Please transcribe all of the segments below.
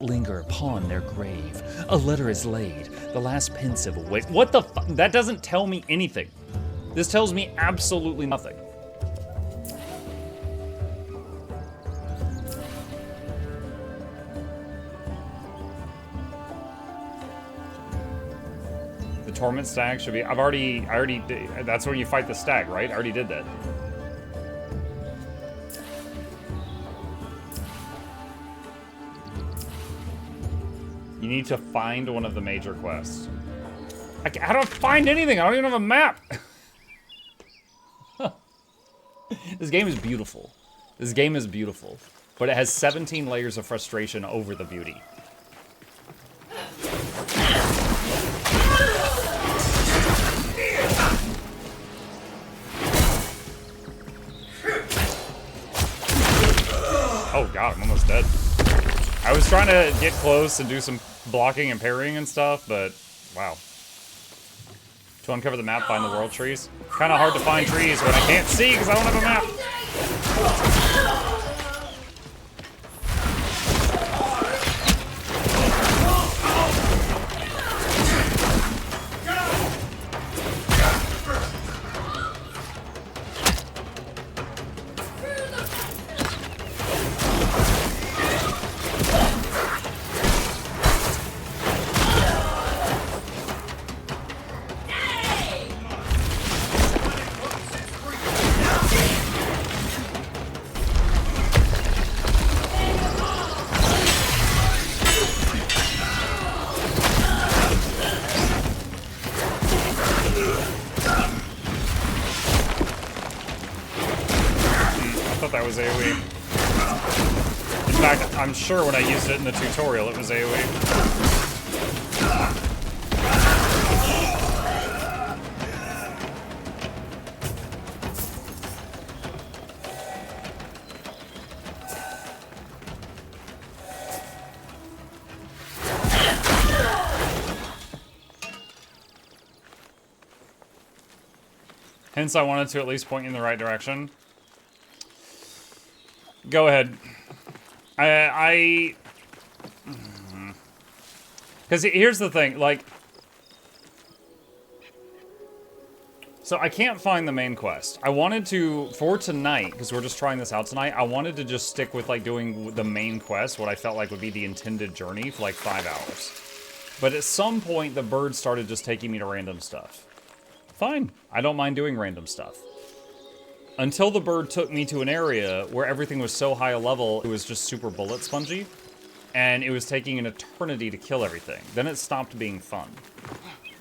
linger upon their grave. A letter is laid, the last pensive awake. What the fuck? That doesn't tell me anything. This tells me absolutely nothing. The torment stag should be, I already did, that's when you fight the stag, right? I already did that. You need to find one of the major quests. I don't find anything. I don't even have a map. This game is beautiful. This game is beautiful. But it has 17 layers of frustration over the beauty. Oh god, I'm almost dead. I was trying to get close and do some blocking and parrying and stuff, but wow. To uncover the map, find the world trees. Kind of hard to find trees when I can't see because I don't have a map. That was AoE. In fact, I'm sure when I used it in the tutorial, it was AoE. Hence, I wanted to at least point you in the right direction. Go ahead. Because here's the thing, like... So I can't find the main quest. I wanted to, for tonight, because we're just trying this out tonight, I wanted to just stick with, like, doing the main quest, what I felt like would be the intended journey for, like, 5 hours. But at some point, the bird started just taking me to random stuff. Fine. I don't mind doing random stuff. Until the bird took me to an area where everything was so high a level, it was just super bullet spongy. And it was taking an eternity to kill everything. Then it stopped being fun.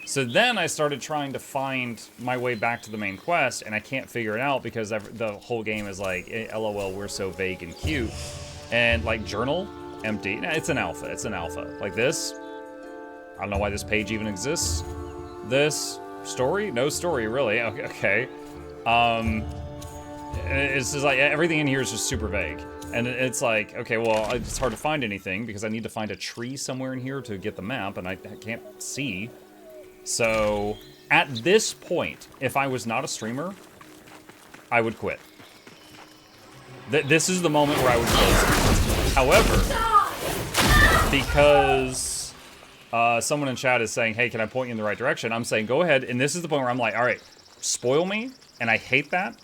So then I started trying to find my way back to the main quest, and I can't figure it out because the whole game is like, LOL, we're so vague and cute. And like, journal, empty. Nah, it's an alpha, it's an alpha. Like this, I don't know why this page even exists. This, story? No story, really. Okay. It's just like, everything in here is just super vague. And it's like, okay, well, it's hard to find anything because I need to find a tree somewhere in here to get the map, and I can't see. So, at this point, if I was not a streamer, I would quit. This is the moment where I would close it. However, because someone in chat is saying, hey, can I point you in the right direction? I'm saying, go ahead, and this is the point where I'm like, all right, spoil me, and I hate that.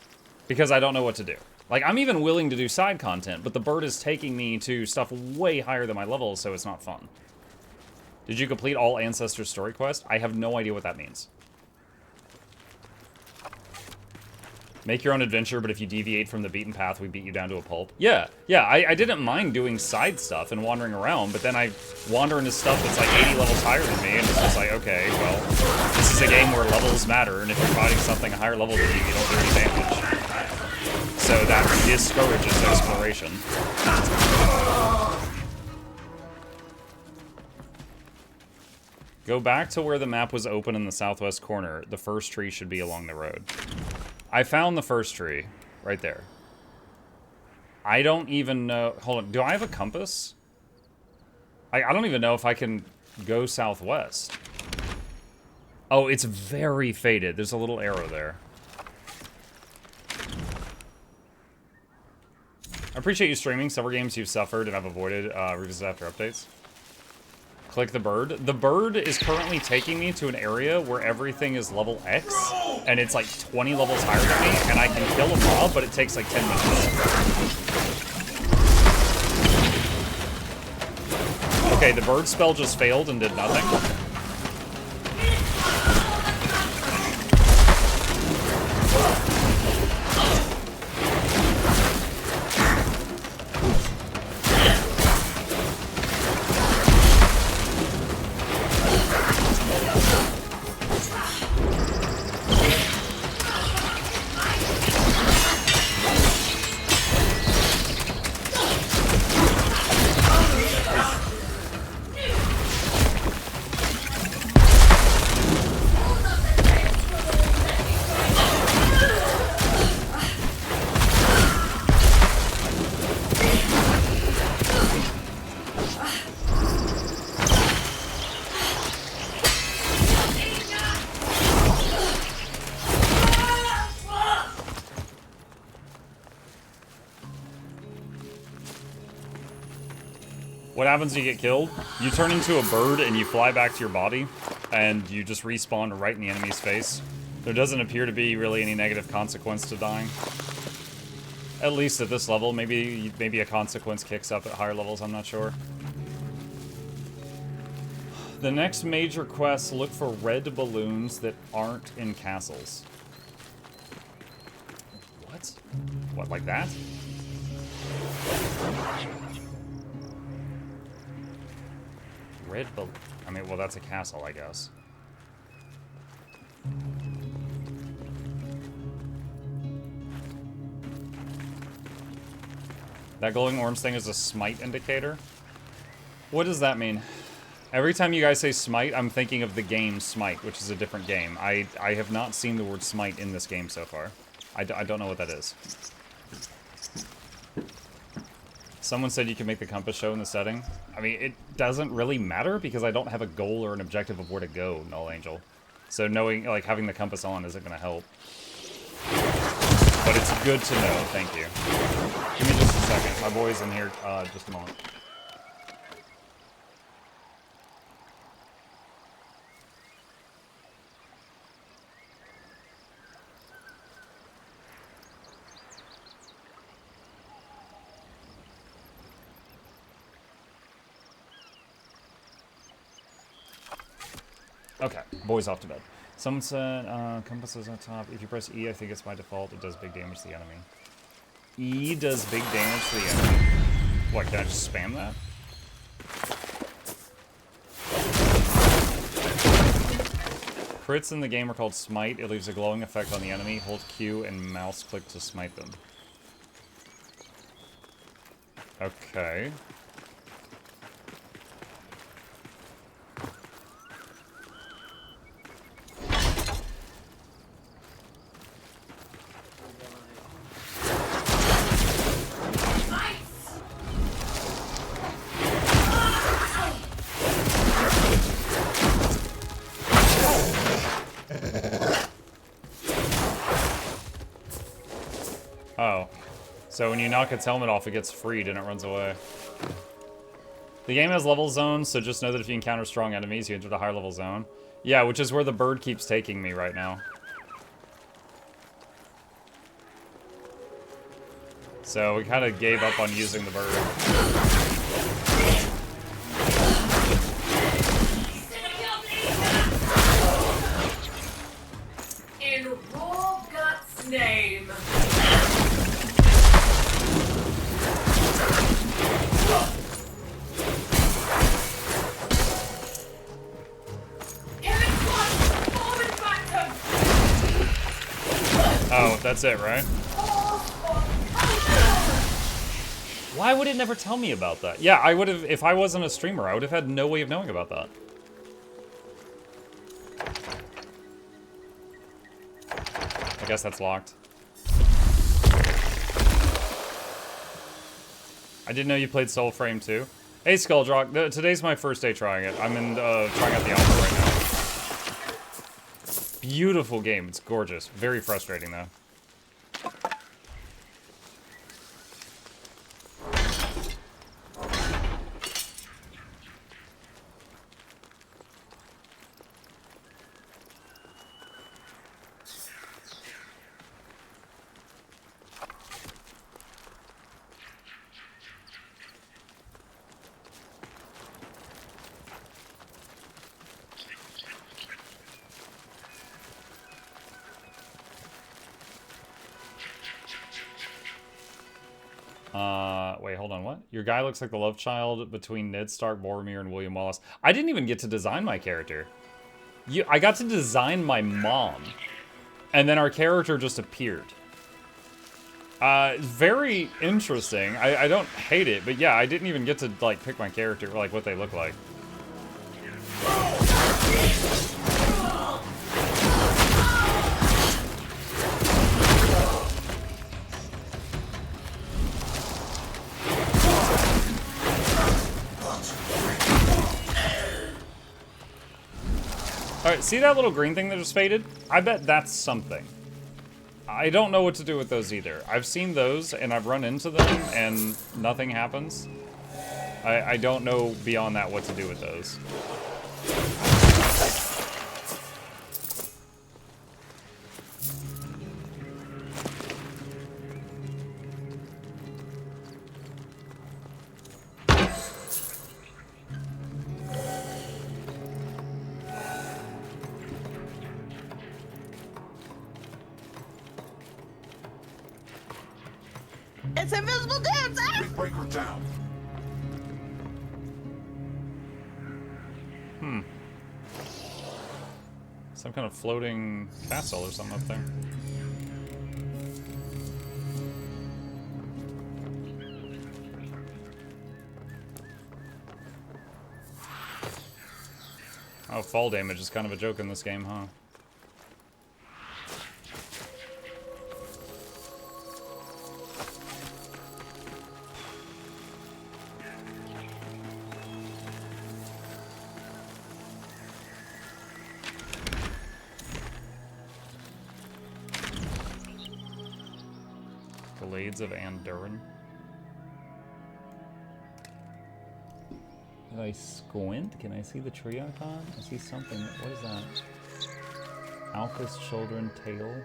Because I don't know what to do. Like, I'm even willing to do side content, but the bird is taking me to stuff way higher than my level, so it's not fun. Did you complete all Ancestors story quests? I have no idea what that means. Make your own adventure, but if you deviate from the beaten path, we beat you down to a pulp. Yeah, I didn't mind doing side stuff and wandering around, but then I wander into stuff that's like 80 levels higher than me, and it's just like, okay, well, this is a game where levels matter, and if you're fighting something a higher level than you don't do any damage. So that discourages exploration. Go back to where the map was open in the southwest corner. The first tree should be along the road. I found the first tree. Right there. I don't even know... Hold on. Do I have a compass? I don't even know if I can go southwest. Oh, it's very faded. There's a little arrow there. I appreciate you streaming. Several games you've suffered and I've avoided revisit after updates. Click the bird. The bird is currently taking me to an area where everything is level X, and it's like 20 levels higher than me, and I can kill a mob, but it takes like 10 minutes. Okay, the bird spell just failed and did nothing. What happens when you get killed? You turn into a bird and you fly back to your body, and you just respawn right in the enemy's face. There doesn't appear to be really any negative consequence to dying. At least at this level. Maybe a consequence kicks up at higher levels, I'm not sure. The next major quest, look for red balloons that aren't in castles. What? What, like that? Red balloon. I mean, well, that's a castle, I guess. That glowing orange thing is a smite indicator? What does that mean? Every time you guys say smite, I'm thinking of the game Smite, which is a different game. I have not seen the word smite in this game so far. I don't know what that is. Someone said you can make the compass show in the setting. I mean, it doesn't really matter because I don't have a goal or an objective of where to go, Null Angel. So knowing, like, having the compass on isn't going to help. But it's good to know, thank you. Give me just a second. My boy's in here, just a moment. Okay, boy's off to bed. Someone said, compass is on top. If you press E, I think it's by default, it does big damage to the enemy. E does big damage to the enemy. What, can I just spam that? Crits in the game are called smite. It leaves a glowing effect on the enemy. Hold Q and mouse click to smite them. Okay. Oh. So when you knock its helmet off, it gets freed and it runs away. The game has level zones, so just know that if you encounter strong enemies, you enter the higher level zone. Yeah, which is where the bird keeps taking me right now. So we kind of gave up on using the bird. In Raw Guts' name. Oh, that's it, right? Why would it never tell me about that? Yeah, I would have, if I wasn't a streamer, I would have had no way of knowing about that. I guess that's locked. I didn't know you played Soulframe too. Hey, Skulldrock, today's my first day trying it. I'm in, trying out the alpha right now. Beautiful game, it's gorgeous. Very frustrating though. Wait, hold on, what? Your guy looks like the love child between Ned Stark, Boromir, and William Wallace. I didn't even get to design my character. I got to design my mom. And then our character just appeared. Very interesting. I don't hate it, but yeah, I didn't even get to, like, pick my character, like, what they look like. Alright, see that little green thing that just faded? I bet that's something. I don't know what to do with those either. I've seen those, and I've run into them, and nothing happens. I don't know beyond that what to do with those. It's invisible dudes! Ah! Break her down. Some kind of floating castle or something up there. Oh, fall damage is kind of a joke in this game, huh? Blades of Andurin. If I squint, can I see the tree icon? I see something. What is that? Alpha's Children Tale.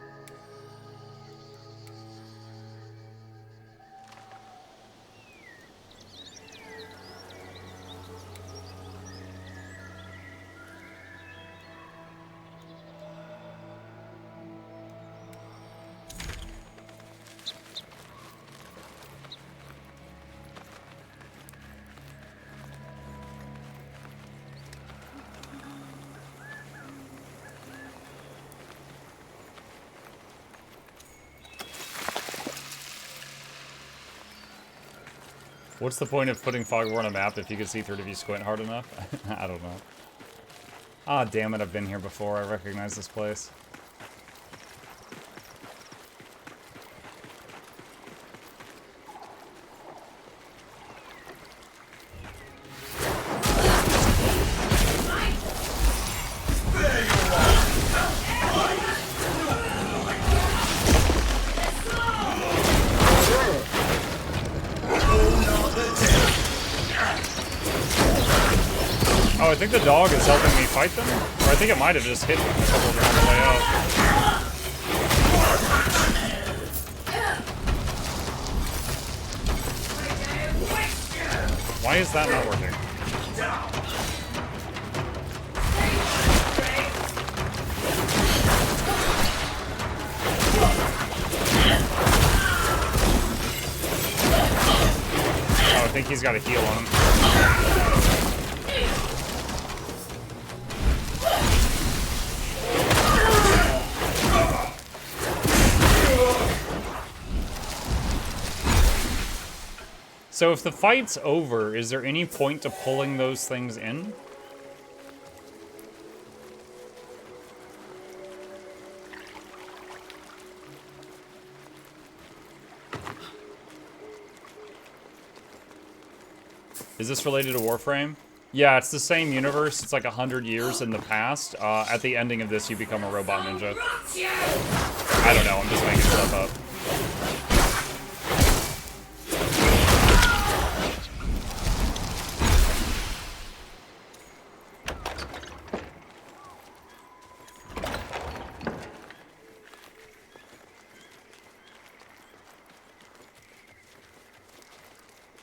What's the point of putting Fogwar on a map if you can see through it if you squint hard enough? I don't know. Ah, damn it, I've been here before. I recognize this place. Oh, I think the dog is helping me fight them? Or I think it might have just hit a couple of them on the way out. Why is that not working? Oh, I think he's got a heal on him. So if the fight's over, is there any point to pulling those things in? Is this related to Warframe? Yeah, it's the same universe. It's like 100 years in the past. At the ending of this, you become a robot ninja. I don't know, I'm just making stuff up.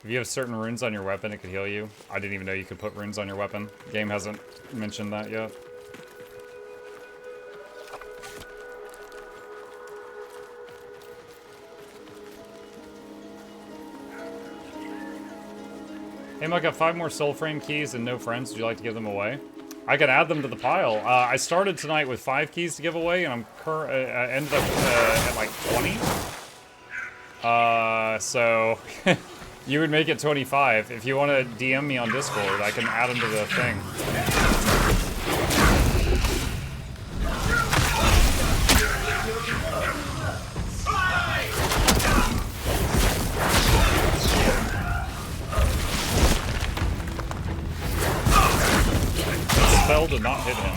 If you have certain runes on your weapon, it could heal you. I didn't even know you could put runes on your weapon. Game hasn't mentioned that yet. Hey, Mike, I got 5 more Soulframe keys and no friends. Would you like to give them away? I could add them to the pile. I started tonight with 5 keys to give away, and I ended up at like 20. So you would make it 25. If you want to DM me on Discord, I can add them to the thing. The spell did not hit him.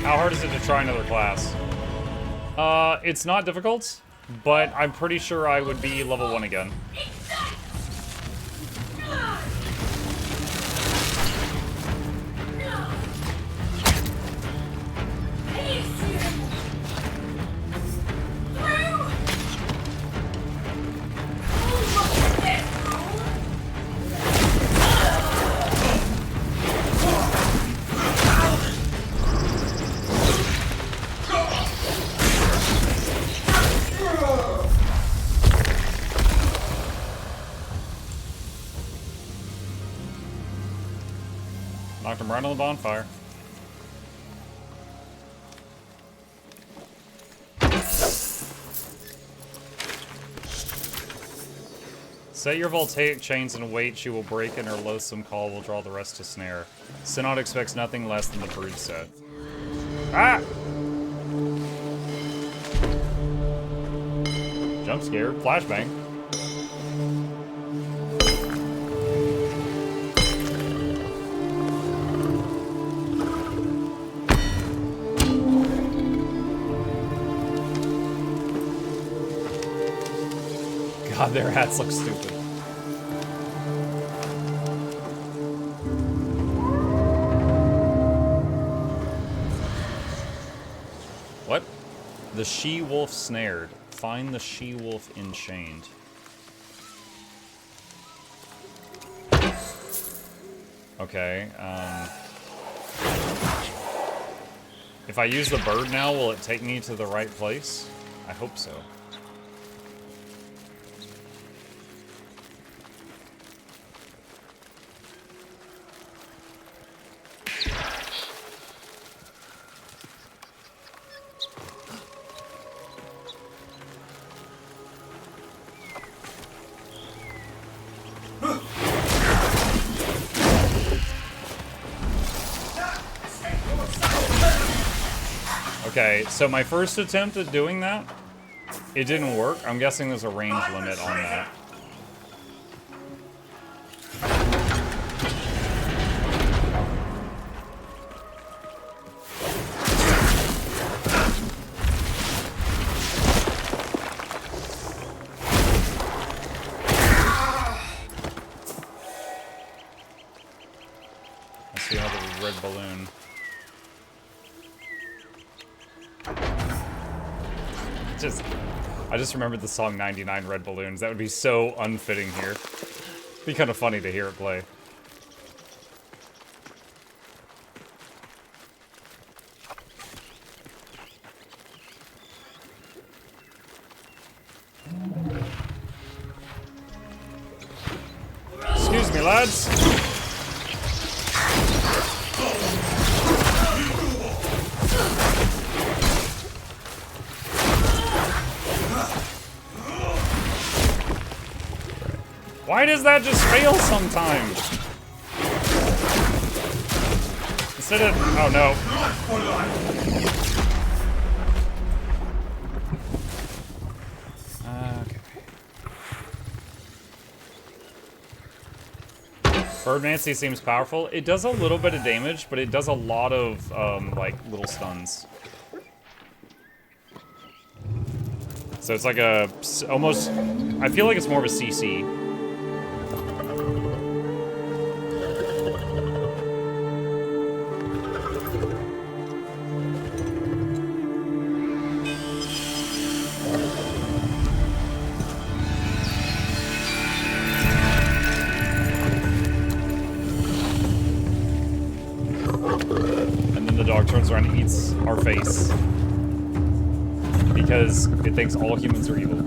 How hard is it to try another class? It's not difficult, but I'm pretty sure I would be level 1 again. Knocked him right on the bonfire. Set your voltaic chains and wait. She will break, and her loathsome call will draw the rest to snare. Synod expects nothing less than the brood set. Ah! Jump scare. Flashbang. God, their hats look stupid. What? The she-wolf snared. Find the she-wolf enchained. Okay, if I use the bird now, will it take me to the right place? I hope so. Okay, so my first attempt at doing that, it didn't work. I'm guessing there's a range limit on that. Let's see another red balloon. I just remembered the song 99 Red Balloons. That would be so unfitting here. It'd be kind of funny to hear it play. Excuse me, lads. Why does that just fail sometimes? Instead of... oh no. Okay. Birdmancy seems powerful. It does a little bit of damage, but it does a lot of, like, little stuns. So it's like a... almost... I feel like it's more of a CC. because it thinks all humans are evil.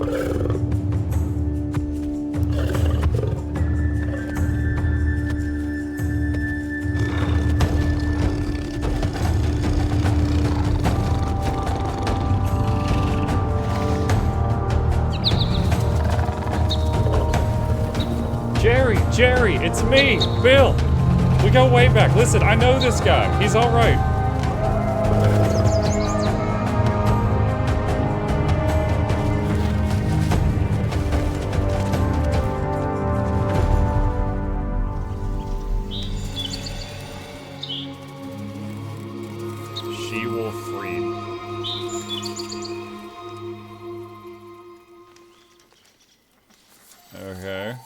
Jerry, it's me, Bill. We go way back. Listen, I know this guy. He's all right. She will free. Okay.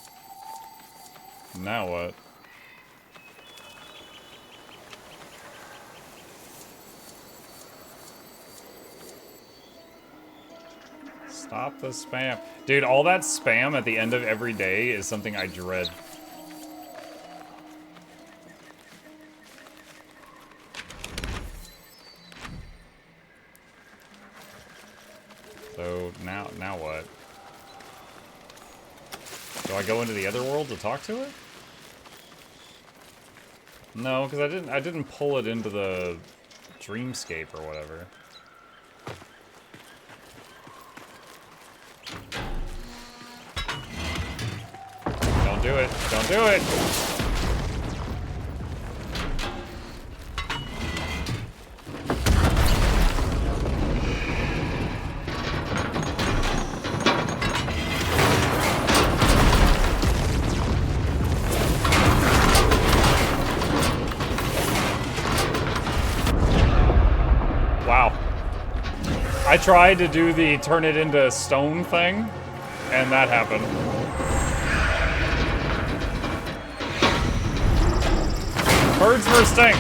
Now what? Stop the spam. Dude, all that spam at the end of every day is something I dread. So, now what? Do I go into the other world to talk to it? No, because I didn't pull it into the dreamscape or whatever. Don't do it. Don't do it! I tried to do the turn it into stone thing, and that happened. Birds first stink.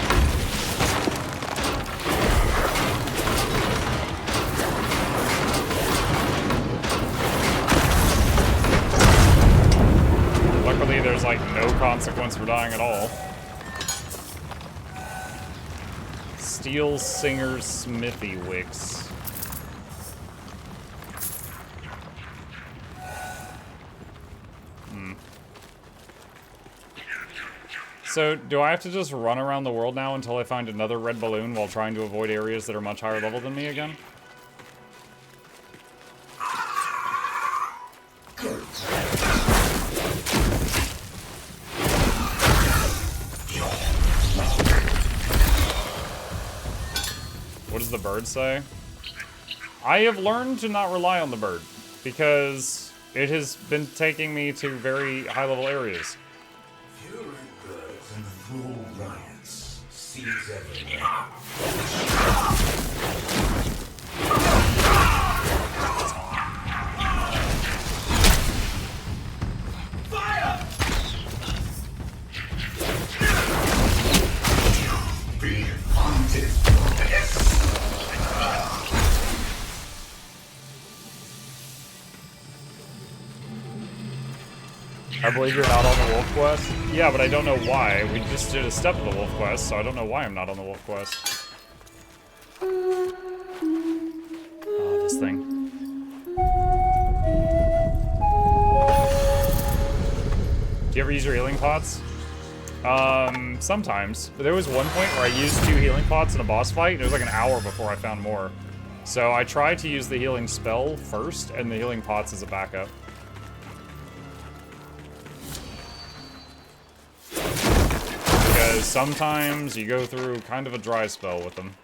Luckily, there's like no consequence for dying at all. Steel Singer's Smithy Wicks. So, do I have to just run around the world now until I find another red balloon while trying to avoid areas that are much higher level than me again? What does the bird say? I have learned to not rely on the bird, because it has been taking me to very high-level areas. Rule riots, seeds everywhere. Fire! Be haunted for this. I believe you're not on the wolf quest? Yeah, but I don't know why. We just did a step of the wolf quest, so I don't know why I'm not on the wolf quest. Oh, this thing. Do you ever use your healing pots? Sometimes. But there was one point where I used 2 healing pots in a boss fight, and it was like an hour before I found more. So I tried to use the healing spell first, and the healing pots as a backup. Because sometimes you go through kind of a dry spell with them.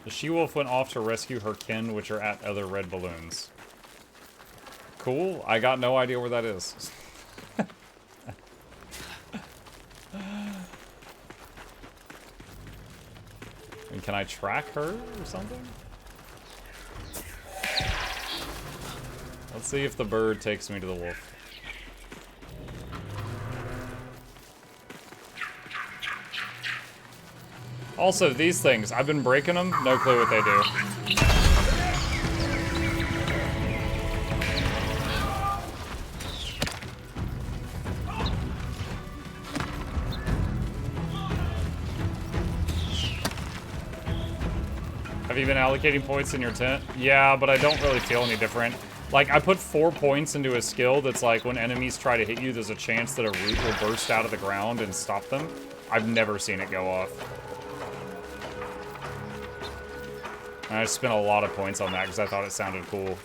The she-wolf went off to rescue her kin, which are at other red balloons. Cool. I got no idea where that is. And can I track her or something? Let's see if the bird takes me to the wolf. Also, these things, I've been breaking them, no clue what they do. Have you been allocating points in your tent? Yeah, but I don't really feel any different. Like, I put 4 points into a skill that's like, when enemies try to hit you, there's a chance that a root will burst out of the ground and stop them. I've never seen it go off. And I spent a lot of points on that because I thought it sounded cool.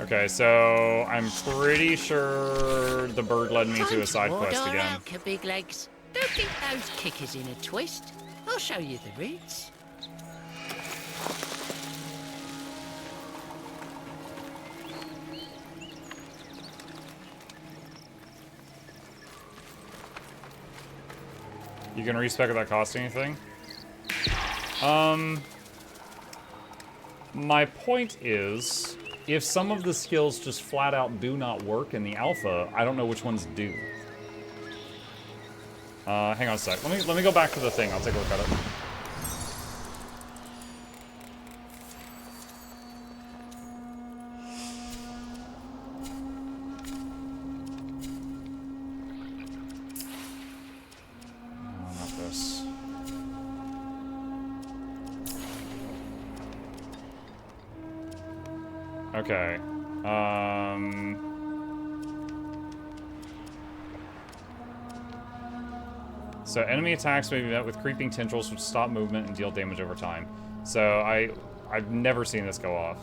Okay, so I'm pretty sure the bird led me to a side quest again. Big legs. Don't think those kickers in a twist. I'll show you the routes. You can respec without costing anything? My point is, if some of the skills just flat out do not work in the alpha, I don't know which ones do. Hang on a sec. Let me go back to the thing. I'll take a look at it. Oh, not this. Okay. So enemy attacks may be met with creeping tendrils which stop movement and deal damage over time. So I've never seen this go off.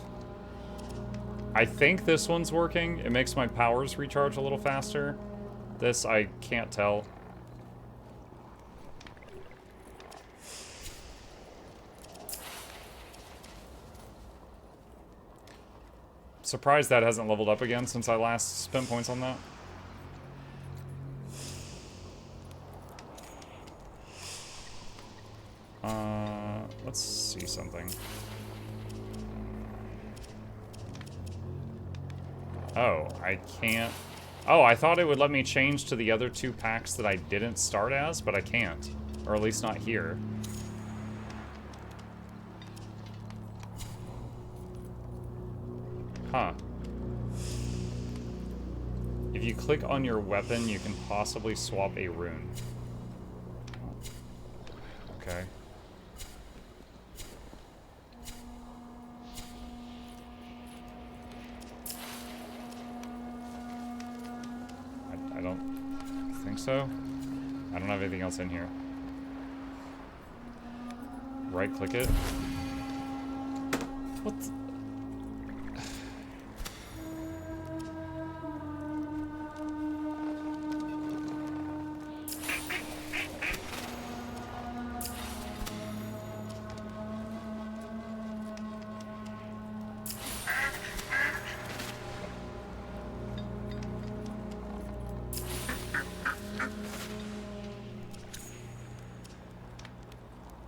I think this one's working. It makes my powers recharge a little faster. This I can't tell. Surprised that hasn't leveled up again since I last spent points on that. Let's see something. Oh, I can't. Oh, I thought it would let me change to the other 2 packs that I didn't start as, but I can't. Or at least not here. Huh. If you click on your weapon, you can possibly swap a rune. Okay. I don't think so. I don't have anything else in here. Right click it. What the?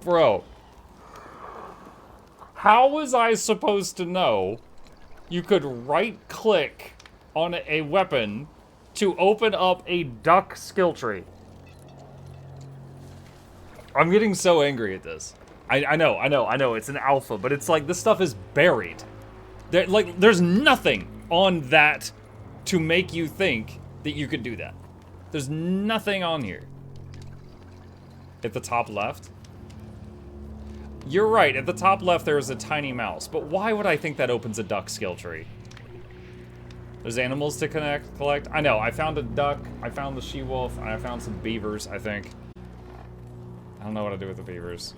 Bro, how was I supposed to know you could right-click on a weapon to open up a duck skill tree? I'm getting so angry at this. I know, it's an alpha, but it's like, this stuff is buried. There's nothing on that to make you think that you could do that. There's nothing on here. At the top left? You're right, at the top left there is a tiny mouse, but why would I think that opens a duck skill tree? There's animals to collect. I know, I found a duck, I found the she-wolf, and I found some beavers, I think. I don't know what to do with the beavers.